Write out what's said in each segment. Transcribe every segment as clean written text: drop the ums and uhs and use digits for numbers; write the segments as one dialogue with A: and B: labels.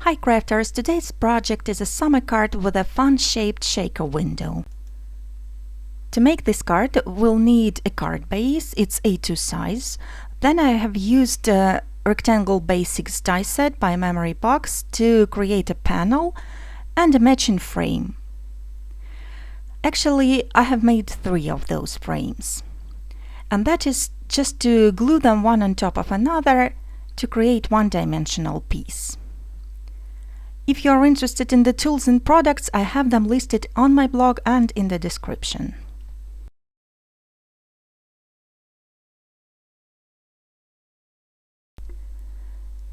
A: Hi crafters, today's project is a summer card with a fun-shaped shaker window. To make this card, we'll need a card base, it's A2 size. Then I have used a rectangle basics die set by Memory Box to create a panel and a matching frame. Actually, I have made 3 of those frames. And that is just to glue them one on top of another to create one-dimensional piece. If you are interested in the tools and products, I have them listed on my blog and in the description.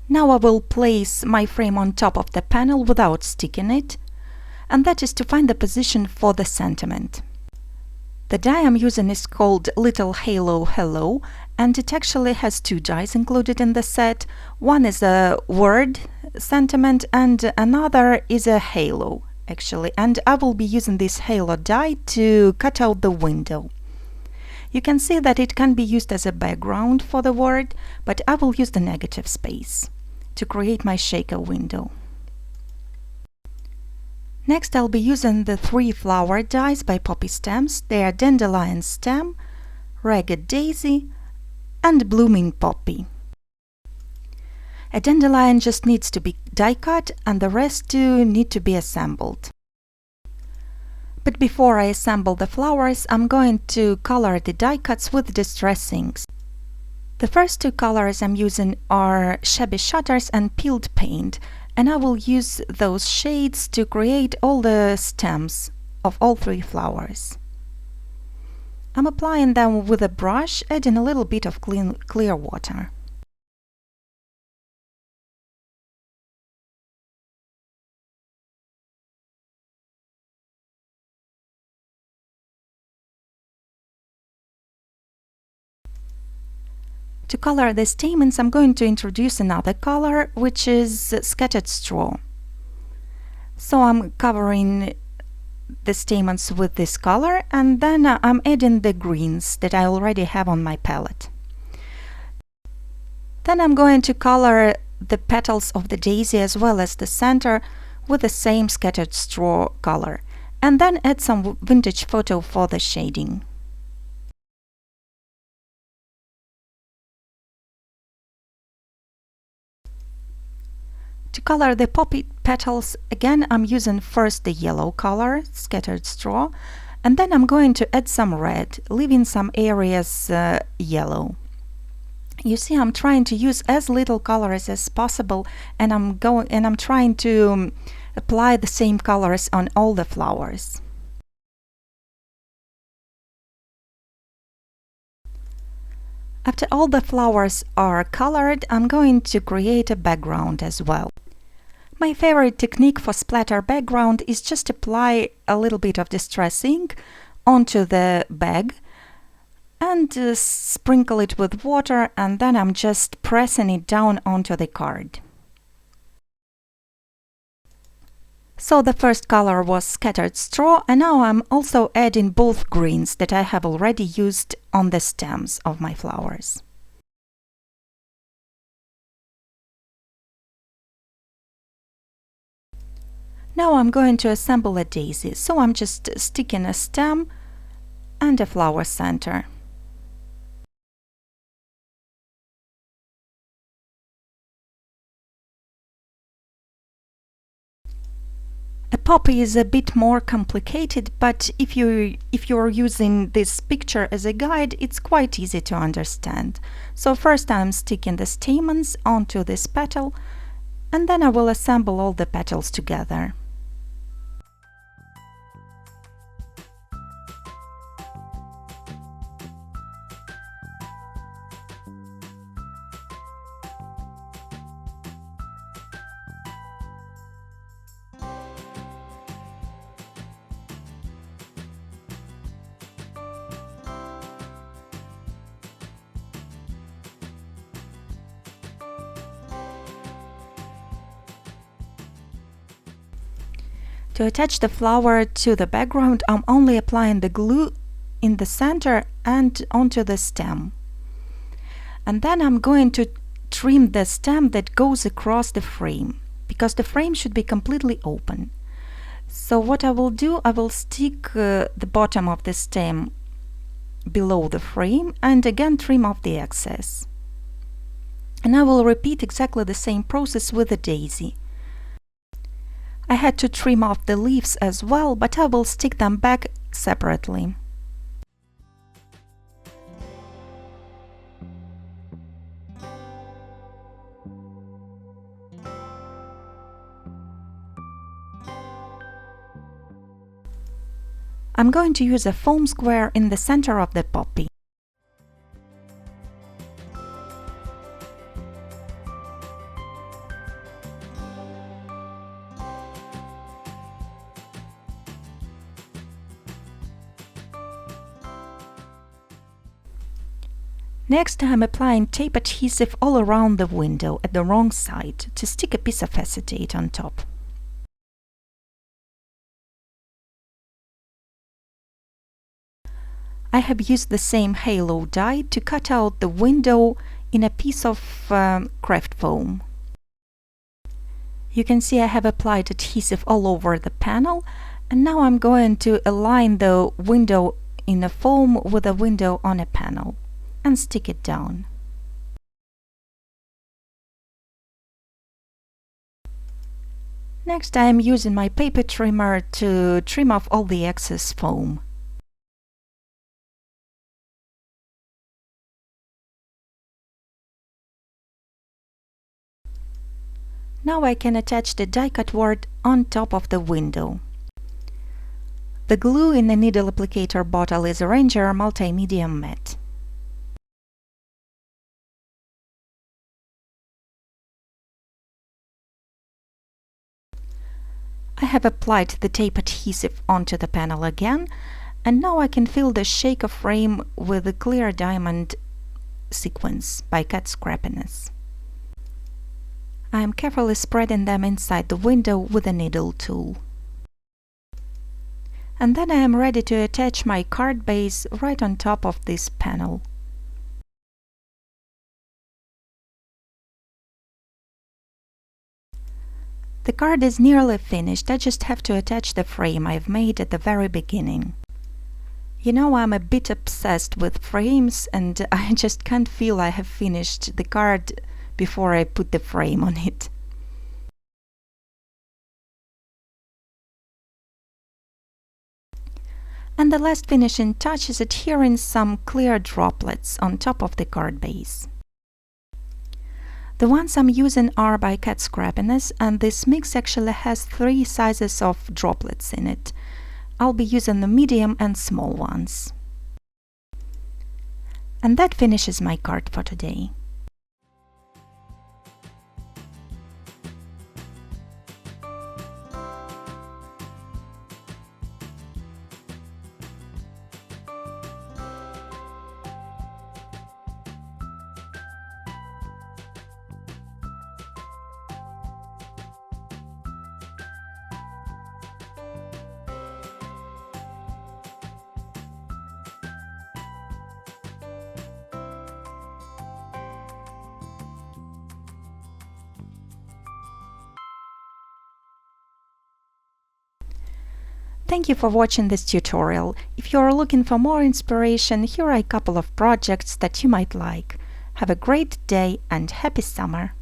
A: Now I will place my frame on top of the panel without sticking it, and that is to find the position for the sentiment. The die I'm using is called Little Halo Hello, and it actually has 2 dies included in the set. One is a word sentiment and another is a halo, actually, and I will be using this halo die to cut out the window. You can see that it can be used as a background for the word, but I will use the negative space to create my shaker window. Next, I'll be using the 3 flower dies by Poppy Stems. They are Dandelion Stem, Ragged Daisy, and Blooming Poppy. A dandelion just needs to be die cut and the rest do need to be assembled. But before I assemble the flowers, I'm going to color the die cuts with distress inks. The first 2 colors I'm using are Shabby Shutters and Peeled Paint, and I will use those shades to create all the stems of all 3 flowers. I'm applying them with a brush, adding a little bit of clear water. To color the stamens, I'm going to introduce another color, which is Scattered Straw. So I'm covering the stamens with this color, and then I'm adding the greens that I already have on my palette. Then I'm going to color the petals of the daisy as well as the center with the same Scattered Straw color, and then add some vintage photo for the shading. To color the poppy petals, again I'm using first the yellow color, Scattered Straw, and then I'm going to add some red, leaving some areas yellow. You see, I'm trying to use as little colors as possible, and I'm trying to apply the same colors on all the flowers. After all the flowers are colored, I'm going to create a background as well. My favorite technique for splatter background is just apply a little bit of distress ink onto the bag and sprinkle it with water, and then I'm just pressing it down onto the card. So the first color was Scattered Straw, and now I'm also adding both greens that I have already used on the stems of my flowers. Now I'm going to assemble a daisy, so I'm just sticking a stem and a flower center. A poppy is a bit more complicated, but if you're using this picture as a guide, it's quite easy to understand. So first I'm sticking the stamens onto this petal, and then I will assemble all the petals together. To attach the flower to the background, I'm only applying the glue in the center and onto the stem. And then I'm going to trim the stem that goes across the frame. because the frame should be completely open. So what I will do, I will stick the bottom of the stem below the frame and again trim off the excess. And I will repeat exactly the same process with the daisy. I had to trim off the leaves as well, but I will stick them back separately. I'm going to use a foam square in the center of the poppy. Next, I'm applying tape adhesive all around the window at the wrong side to stick a piece of acetate on top. I have used the same halo die to cut out the window in a piece of craft foam. You can see I have applied adhesive all over the panel, and now I'm going to align the window in a foam with a window on a panel and stick it down. Next, I am using my paper trimmer to trim off all the excess foam. Now I can attach the die-cut wart on top of the window. The glue in the needle applicator bottle is Ranger Multi-Medium Matte. I have applied the tape adhesive onto the panel again, and now I can fill the shaker frame with a clear diamond sequins by cut scrappiness. I am carefully spreading them inside the window with a needle tool. And then I am ready to attach my card base right on top of this panel. The card is nearly finished, I just have to attach the frame I've made at the very beginning. You know, I'm a bit obsessed with frames and I just can't feel I have finished the card before I put the frame on it. And the last finishing touch is adhering some clear droplets on top of the card base. The ones I'm using are by Cat Scrappiness, and this mix actually has 3 sizes of droplets in it. I'll be using the medium and small ones. And that finishes my card for today. Thank you for watching this tutorial. If you are looking for more inspiration, here are a couple of projects that you might like. Have a great day and happy summer!